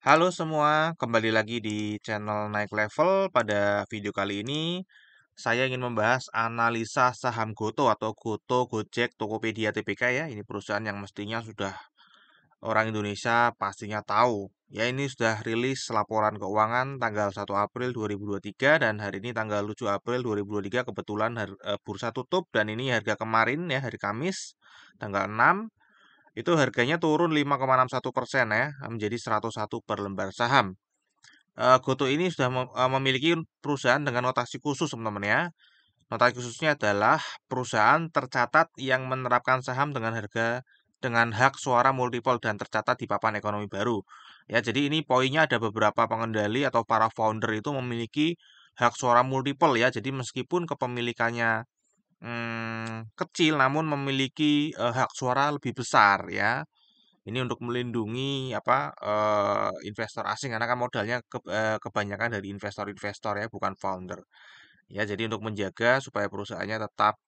Halo semua, kembali lagi di channel Naik Level. Pada video kali ini, saya ingin membahas analisa saham Goto atau Goto, Gojek, Tokopedia, Tbk ya. Ini perusahaan yang mestinya sudah orang Indonesia pastinya tahu. Ya, ini sudah rilis laporan keuangan tanggal 1 April 2023 dan hari ini tanggal 7 April 2023 kebetulan bursa tutup dan ini harga kemarin ya, hari Kamis tanggal 6 itu harganya turun 5,61% ya, menjadi 101 per lembar saham. Goto ini sudah memiliki perusahaan dengan notasi khusus, teman-teman ya. Notasi khususnya adalah perusahaan tercatat yang menerapkan saham dengan hak suara multiple dan tercatat di papan ekonomi baru. Ya, jadi ini poinnya ada beberapa pengendali atau para founder itu memiliki hak suara multiple ya. Jadi meskipun kepemilikannya kecil, namun memiliki hak suara lebih besar ya. Ini untuk melindungi investor asing karena kan modalnya kebanyakan dari investor-investor ya, bukan founder. Ya, jadi untuk menjaga supaya perusahaannya tetap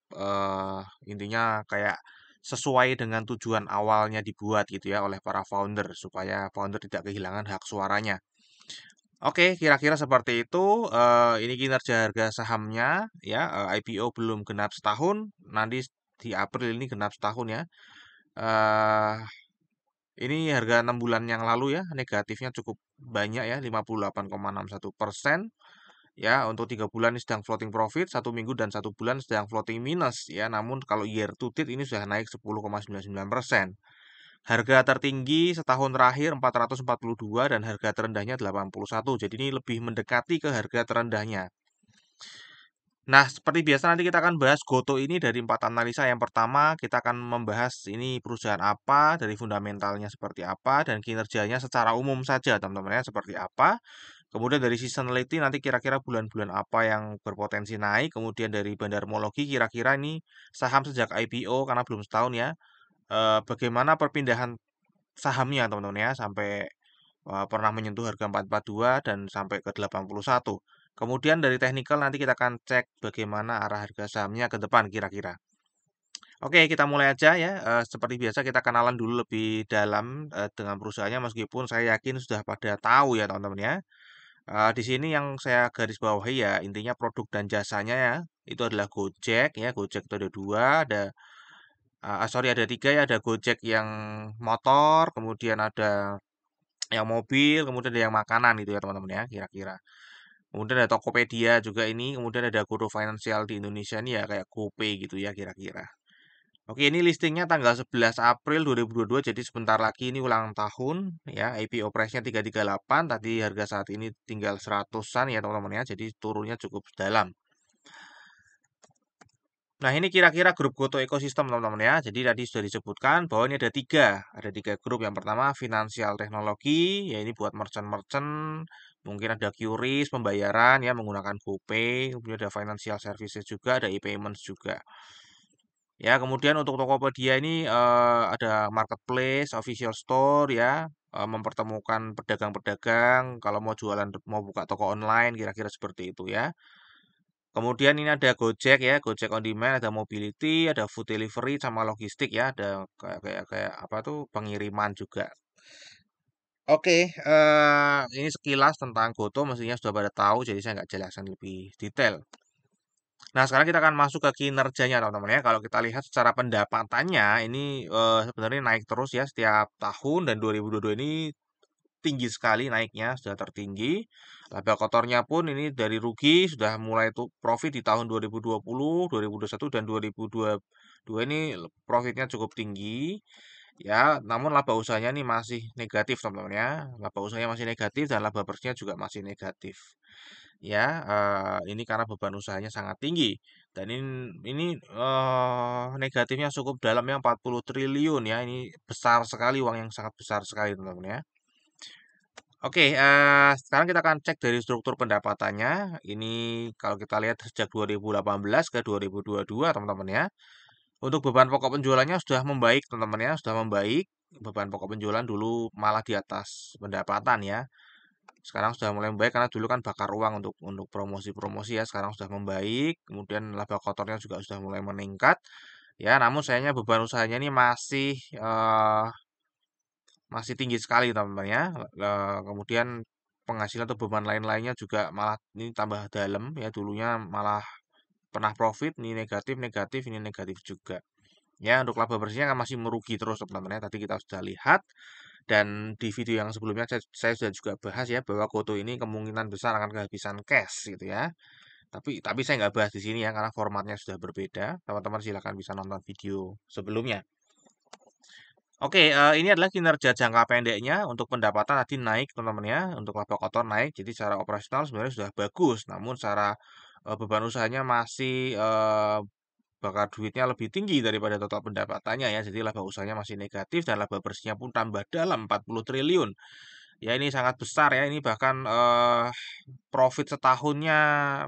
intinya kayak sesuai dengan tujuan awalnya dibuat gitu ya oleh para founder supaya founder tidak kehilangan hak suaranya. Oke, kira-kira seperti itu. Ini kinerja harga sahamnya ya. IPO belum genap setahun, nanti di April ini genap setahun ya. Eh ini harga 6 bulan yang lalu ya, negatifnya cukup banyak ya, 58,61%. Ya, untuk 3 bulan ini sedang floating profit, 1 minggu dan 1 bulan sedang floating minus ya. Namun kalau year to date ini sudah naik 10,99%. Harga tertinggi setahun terakhir 442 dan harga terendahnya 81. Jadi ini lebih mendekati ke harga terendahnya. Nah, seperti biasa nanti kita akan bahas Goto ini dari 4 analisa. Yang pertama, kita akan membahas ini perusahaan apa, dari fundamentalnya seperti apa, dan kinerjanya secara umum saja, teman-teman ya, seperti apa. Kemudian dari seasonality nanti kira-kira bulan-bulan apa yang berpotensi naik. Kemudian dari bandarmologi kira-kira ini saham sejak IPO karena belum setahun ya. Bagaimana perpindahan sahamnya, teman-teman ya, sampai pernah menyentuh harga 442 dan sampai ke 81. Kemudian dari teknikal nanti kita akan cek bagaimana arah harga sahamnya ke depan kira-kira. Oke, kita mulai aja ya. Seperti biasa kita kenalan dulu lebih dalam dengan perusahaannya meskipun saya yakin sudah pada tahu ya teman-teman ya. Di sini yang saya garis bawahi ya intinya produk dan jasanya ya. Itu adalah Gojek ya. Gojek itu ada dua, sorry ada tiga ya. Ada Gojek yang motor, kemudian ada yang mobil, kemudian ada yang makanan itu ya teman-teman ya kira-kira. Kemudian ada Tokopedia juga ini, kemudian ada Guru Financial di Indonesia ini ya kayak GoPay gitu ya kira-kira. Oke, ini listingnya tanggal 11 April 2022, jadi sebentar lagi ini ulang tahun ya. IPO price-nya 338, tadi harga saat ini tinggal 100-an ya teman-teman ya. Jadi turunnya cukup dalam. Nah, ini kira-kira grup Goto ekosistem teman-teman ya. Jadi tadi sudah disebutkan bahwa ini ada tiga grup. Yang pertama finansial teknologi, ya ini buat merchant-merchant, mungkin ada QRIS pembayaran ya menggunakan GoPay, kemudian ada financial services juga, ada e-payments juga. Ya, kemudian untuk Tokopedia ini ada marketplace, official store ya, mempertemukan pedagang-pedagang kalau mau jualan, mau buka toko online, kira-kira seperti itu ya. Kemudian ini ada Gojek ya, Gojek on demand, ada mobility, ada food delivery sama logistik ya, ada kayak apa tuh pengiriman juga. Oke, ini sekilas tentang Goto mestinya sudah pada tahu, jadi saya nggak jelaskan lebih detail. Nah, sekarang kita akan masuk ke kinerjanya, teman-teman ya. Kalau kita lihat secara pendapatannya, ini sebenarnya naik terus ya setiap tahun dan 2022 ini tinggi sekali naiknya, sudah tertinggi. Laba kotornya pun ini dari rugi sudah mulai tuh profit di tahun 2020, 2021 dan 2022 ini profitnya cukup tinggi. Ya, namun laba usahanya ini masih negatif teman-teman ya. Laba usahanya masih negatif dan laba bersihnya juga masih negatif. Ya, ini karena beban usahanya sangat tinggi dan ini negatifnya cukup dalam ya 40 triliun ya. Ini besar sekali, uang yang sangat besar sekali teman-teman ya. Oke, sekarang kita akan cek dari struktur pendapatannya. Ini kalau kita lihat sejak 2018 ke 2022, teman-teman ya. Untuk beban pokok penjualannya sudah membaik, teman-teman ya, sudah membaik. Beban pokok penjualan dulu malah di atas pendapatan ya. Sekarang sudah mulai membaik karena dulu kan bakar uang untuk promosi-promosi ya. Sekarang sudah membaik. Kemudian laba kotornya juga sudah mulai meningkat. Ya, namun sayangnya beban usahanya ini masih masih tinggi sekali teman-teman ya. Kemudian penghasilan atau beban lain-lainnya juga malah ini tambah dalam ya, dulunya malah pernah profit, ini negatif, negatif, ini negatif juga. Ya, untuk laba bersihnya kan masih merugi terus teman-teman ya. Tadi kita sudah lihat dan di video yang sebelumnya saya sudah juga bahas ya bahwa Goto ini kemungkinan besar akan kehabisan cash gitu ya. Tapi saya nggak bahas di sini ya karena formatnya sudah berbeda. Teman-teman silakan bisa nonton video sebelumnya. Oke, ini adalah kinerja jangka pendeknya untuk pendapatan tadi naik teman-teman ya, untuk laba kotor naik, jadi secara operasional sebenarnya sudah bagus, namun secara beban usahanya masih bakar duitnya lebih tinggi daripada total pendapatannya ya, jadi laba usahanya masih negatif dan laba bersihnya pun tambah dalam 40 triliun. Ya ini sangat besar ya, ini bahkan profit setahunnya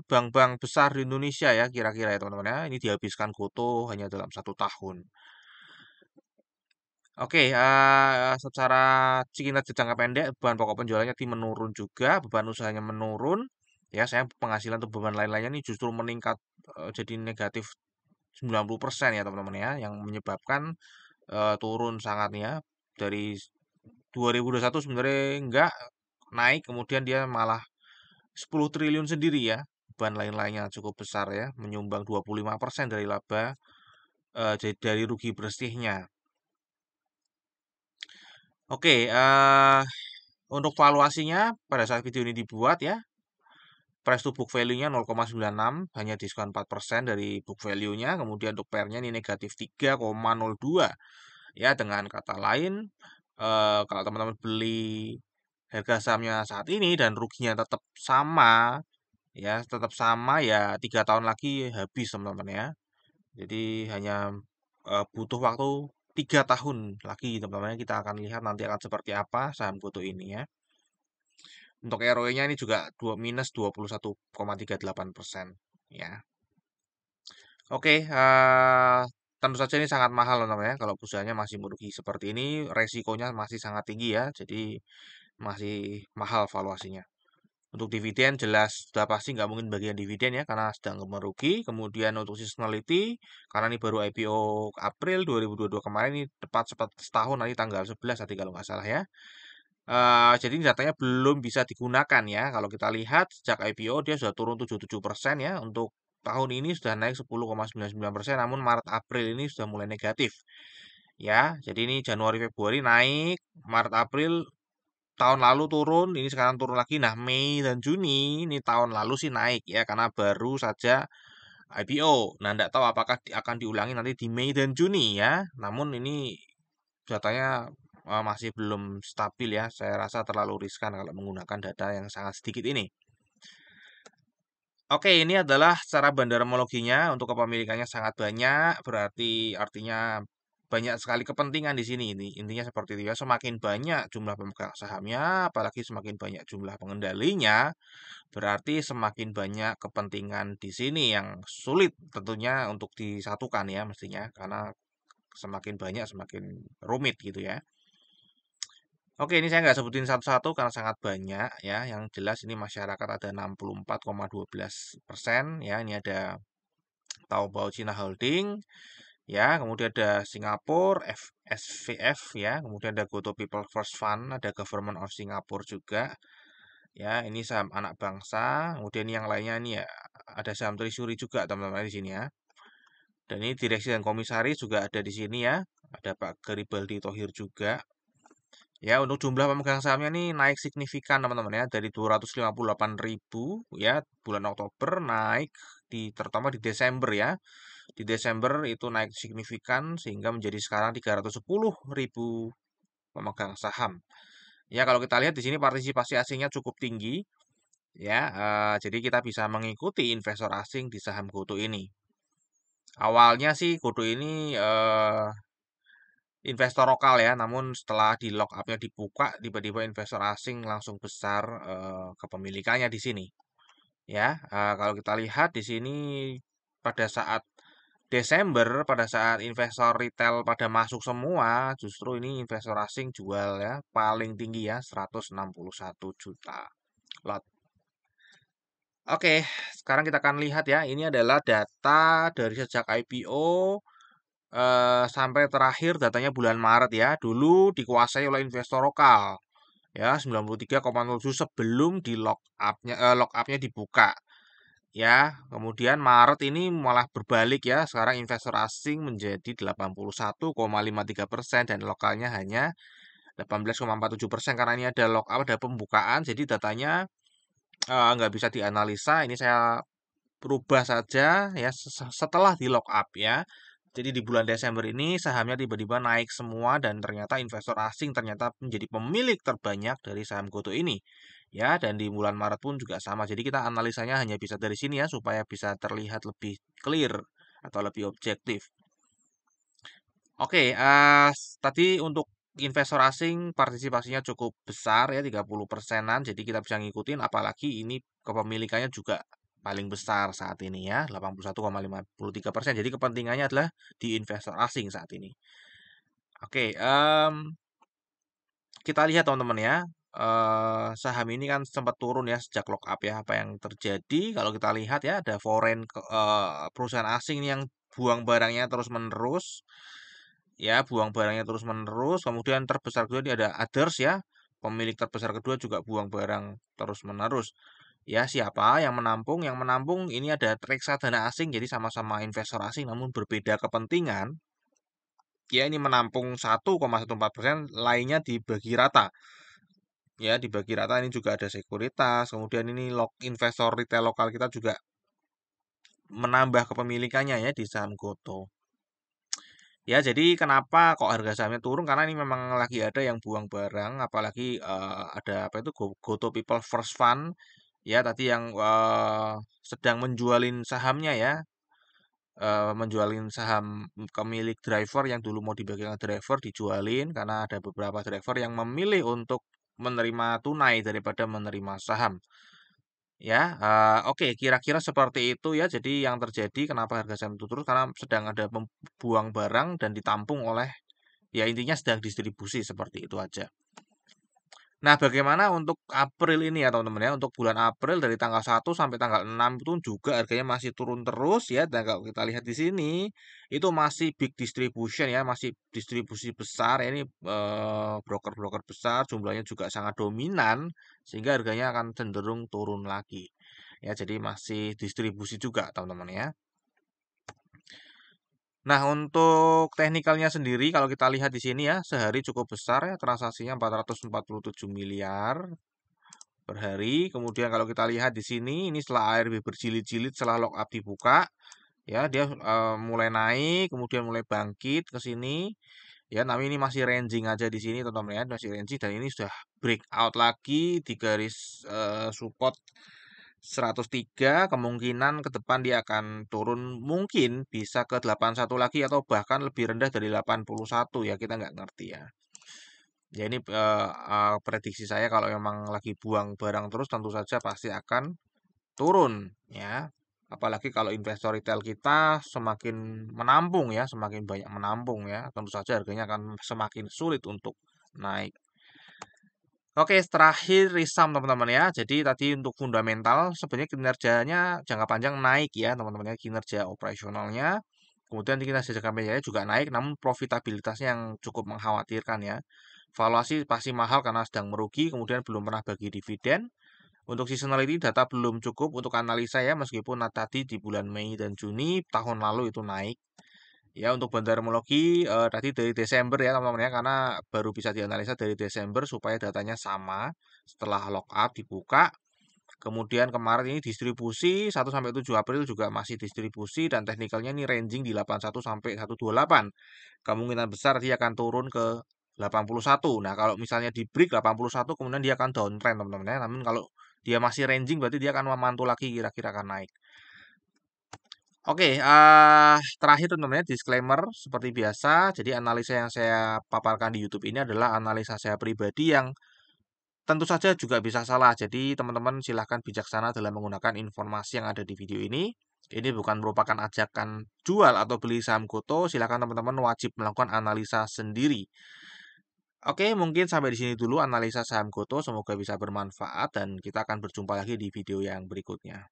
bank-bank besar di Indonesia ya kira-kira ya teman-teman ya, ini dihabiskan Goto hanya dalam 1 tahun. Oke, secara kinerja jangka pendek, beban pokok penjualannya menurun juga, beban usahanya menurun. Ya, saya penghasilan atau beban lain-lainnya ini justru meningkat jadi negatif 90% ya teman-teman ya, yang menyebabkan turun sangat ya. Dari 2021 sebenarnya enggak naik, kemudian dia malah 10 triliun sendiri ya. Beban lain-lainnya cukup besar ya, menyumbang 25% dari laba dari rugi bersihnya. Oke, untuk valuasinya pada saat video ini dibuat ya, price to book value-nya 0,96, hanya diskon 4% dari book value-nya, kemudian untuk PER-nya ini negatif 3,02. Ya, dengan kata lain, kalau teman-teman beli harga sahamnya saat ini dan ruginya tetap sama ya 3 tahun lagi habis teman-teman ya. Jadi hanya butuh waktu 3 tahun lagi teman-teman ya, kita akan lihat nanti akan seperti apa saham Goto ini ya. Untuk ROE-nya ini juga minus 21,38% ya. Oke, tentu saja ini sangat mahal namanya kalau perusahaannya masih merugi seperti ini, resikonya masih sangat tinggi ya. Jadi masih mahal valuasinya. Untuk dividen jelas sudah pasti nggak mungkin bagian dividen ya karena sedang merugi. Kemudian untuk seasonality karena ini baru IPO April 2022 kemarin, ini tepat setahun nanti tanggal 11 nanti kalau nggak salah ya. Jadi datanya belum bisa digunakan ya. Kalau kita lihat sejak IPO dia sudah turun 77% ya. Untuk tahun ini sudah naik 10,99%, namun Maret April ini sudah mulai negatif. Ya, jadi ini Januari Februari naik, Maret April tahun lalu turun, ini sekarang turun lagi. Nah, Mei dan Juni ini tahun lalu sih naik ya karena baru saja IPO. Nah, tidak tahu apakah akan diulangi nanti di Mei dan Juni ya. Namun ini datanya masih belum stabil ya. Saya rasa terlalu riskan kalau menggunakan data yang sangat sedikit ini. Oke, ini adalah secara bandarmologinya untuk kepemilikannya sangat banyak, berarti artinya banyak sekali kepentingan di sini. Ini intinya seperti itu ya. Semakin banyak jumlah pemegang sahamnya, apalagi semakin banyak jumlah pengendalinya, berarti semakin banyak kepentingan di sini yang sulit tentunya untuk disatukan ya mestinya, karena semakin banyak semakin rumit gitu ya. Oke, ini saya nggak sebutin satu-satu karena sangat banyak ya. Yang jelas ini masyarakat ada 64,12% ya. Ini ada Taobao China Holding ya, kemudian ada Singapura SVF ya, kemudian ada Goto People First Fund, ada Government of Singapore juga. Ya, ini saham anak bangsa. Kemudian yang lainnya ini ya ada saham Treasury juga teman-teman di sini ya. Dan ini direksi dan komisaris juga ada di sini ya. Ada Pak Garibaldi Thohir juga. Ya, untuk jumlah pemegang sahamnya ini naik signifikan teman-teman ya, dari 258.000 ya bulan Oktober naik terutama di Desember ya. Di Desember itu naik signifikan sehingga menjadi sekarang 310.000 pemegang saham. Ya, kalau kita lihat di sini partisipasi asingnya cukup tinggi ya. Jadi kita bisa mengikuti investor asing di saham Goto ini. Awalnya sih Goto ini investor lokal ya, namun setelah di lock up-nya dibuka, tiba-tiba investor asing langsung besar kepemilikannya di sini. Ya, kalau kita lihat di sini pada saat Desember, pada saat investor retail pada masuk semua, justru ini investor asing jual ya, paling tinggi ya, 161 juta lot. Oke, sekarang kita akan lihat ya, ini adalah data dari sejak IPO sampai terakhir datanya bulan Maret ya. Dulu dikuasai oleh investor lokal ya 93,07 sebelum di lock up-nya dibuka. Ya, kemudian Maret ini malah berbalik ya. Sekarang investor asing menjadi 81,53% dan lokalnya hanya 18,47% karena ini ada lock up, ada pembukaan. Jadi datanya nggak bisa dianalisa. Ini saya berubah saja ya setelah di lock up ya. Jadi di bulan Desember ini sahamnya tiba-tiba naik semua dan ternyata investor asing ternyata menjadi pemilik terbanyak dari saham Goto ini. Ya, dan di bulan Maret pun juga sama. Jadi kita analisanya hanya bisa dari sini ya supaya bisa terlihat lebih clear atau lebih objektif. Oke, tadi untuk investor asing partisipasinya cukup besar ya 30 persenan. Jadi kita bisa ngikutin apalagi ini kepemilikannya juga paling besar saat ini ya 81,53%. Jadi kepentingannya adalah di investor asing saat ini. Oke, kita lihat teman-teman ya. Saham ini kan sempat turun ya sejak lock up ya. Apa yang terjadi? Kalau kita lihat ya ada perusahaan asing yang buang barangnya terus-menerus ya buang barangnya terus-menerus. Kemudian terbesar kedua ini ada others ya, pemilik terbesar kedua juga buang barang terus-menerus. Ya siapa yang menampung? Yang menampung ini ada reksadana asing, jadi sama-sama investor asing namun berbeda kepentingan. Ya ini menampung 1,14%, lainnya dibagi rata. Ya dibagi rata ini juga ada sekuritas. Kemudian ini investor retail lokal kita juga menambah kepemilikannya ya di saham Goto. Ya, jadi kenapa kok harga sahamnya turun? Karena ini memang lagi ada yang buang barang, apalagi ada apa itu Goto People First Fund, ya tadi yang sedang menjualin sahamnya ya, menjualin saham ke milik driver yang dulu mau dibagikan driver dijualin karena ada beberapa driver yang memilih untuk menerima tunai daripada menerima saham. Ya, oke, kira-kira seperti itu ya. Jadi yang terjadi kenapa harga saham itu turun karena sedang ada buang barang dan ditampung oleh ya intinya sedang distribusi seperti itu aja. Nah, bagaimana untuk April ini ya teman-teman ya? Untuk bulan April dari tanggal 1 sampai tanggal 6 itu juga harganya masih turun terus ya. Dan kalau kita lihat di sini itu masih big distribution ya, masih distribusi besar ya. Ini broker-broker besar jumlahnya juga sangat dominan sehingga harganya akan cenderung turun lagi. Ya, jadi masih distribusi juga teman-teman ya. Nah, untuk teknikalnya sendiri kalau kita lihat di sini ya, sehari cukup besar ya transaksinya 447 miliar per hari. Kemudian kalau kita lihat di sini ini setelah ARB berjilid-jilid setelah lock up dibuka ya dia mulai naik, kemudian mulai bangkit ke sini. Ya, tapi ini masih ranging aja di sini teman-teman ya, masih ranging dan ini sudah breakout lagi di garis support 103, kemungkinan ke depan dia akan turun mungkin bisa ke 81 lagi atau bahkan lebih rendah dari 81 ya kita nggak ngerti ya. Ya ini prediksi saya kalau memang lagi buang barang terus tentu saja pasti akan turun ya. Apalagi kalau investor retail kita semakin menampung ya, semakin banyak menampung ya, tentu saja harganya akan semakin sulit untuk naik. Oke, terakhir risam teman-teman ya. Jadi tadi untuk fundamental sebenarnya kinerjanya jangka panjang naik ya teman-teman ya, kinerja operasionalnya. Kemudian kinerja jangka panjangnya juga naik, namun profitabilitasnya yang cukup mengkhawatirkan ya. Valuasi pasti mahal karena sedang merugi, kemudian belum pernah bagi dividen. Untuk seasonality data belum cukup untuk analisa ya, meskipun tadi di bulan Mei dan Juni tahun lalu itu naik. Ya, untuk bandarmologi tadi dari Desember ya teman-teman ya, karena baru bisa dianalisa dari Desember supaya datanya sama setelah lockup dibuka. Kemudian kemarin ini distribusi 1 sampai 7 April juga masih distribusi dan teknikalnya ini ranging di 81 sampai 128. Kemungkinan besar dia akan turun ke 81. Nah, kalau misalnya di break 81 kemudian dia akan downtrend teman-teman ya. Namun kalau dia masih ranging berarti dia akan memantul lagi kira-kira akan naik. Oke, terakhir teman-teman ya, disclaimer seperti biasa. Jadi analisa yang saya paparkan di YouTube ini adalah analisa saya pribadi yang tentu saja juga bisa salah. Jadi teman-teman silahkan bijaksana dalam menggunakan informasi yang ada di video ini. Ini bukan merupakan ajakan jual atau beli saham Goto. Silahkan teman-teman wajib melakukan analisa sendiri. Oke, mungkin sampai di sini dulu analisa saham Goto. Semoga bisa bermanfaat dan kita akan berjumpa lagi di video yang berikutnya.